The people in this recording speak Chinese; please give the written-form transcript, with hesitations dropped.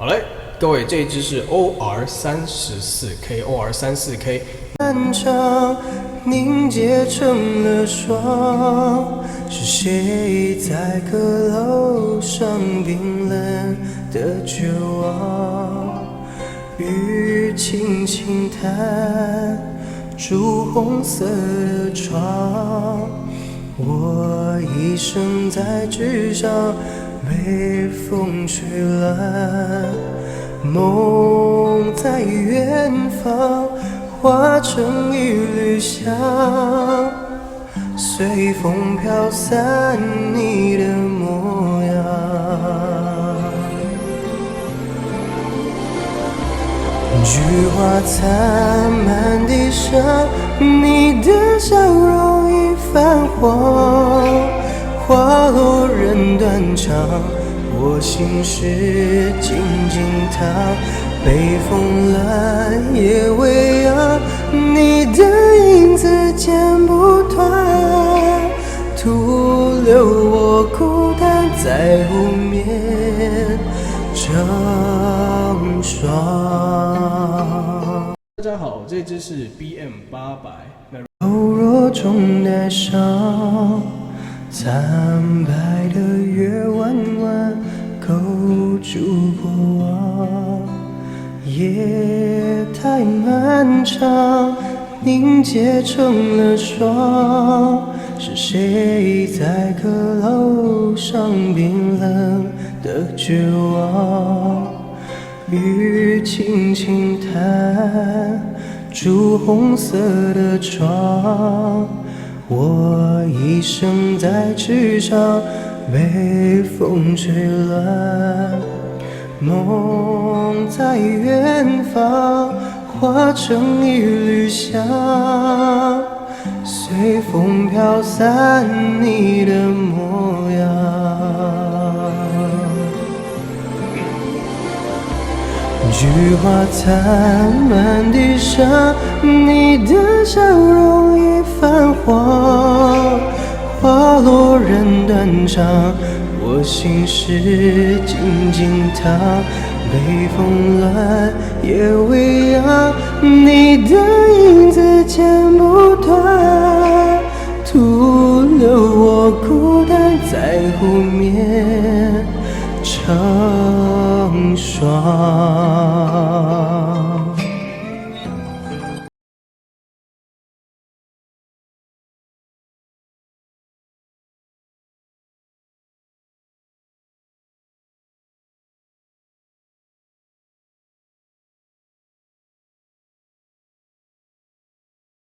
好嘞，各位，这一支是 OR34K，OR34K。漫长凝结成了霜，是谁在阁楼上冰冷的绝望？雨轻轻弹，朱红色的窗，我一生在纸上被风吹乱，梦在远方化成一缕香，随风飘散你的模样。菊花残满地上，你的笑容已泛黄，花落人断肠，我心事静静躺，北风乱，夜未央，你的影子剪不断，徒留我孤单在湖面成霜。大家好，这支是 BM800。柔弱中带伤，惨白的月弯弯勾住过往，夜太漫长，凝结成了霜，是谁在阁楼上冰冷的绝望？雨轻轻弹，朱红色的窗，我一生在纸上被风吹乱，梦在远方化成一缕香，随风飘散你的模样。菊花残满地上，你的笑容已泛黄，花落人断肠，我心事静静躺，北风乱，夜未央，你的影子剪不断，徒留我孤单在湖面成霜。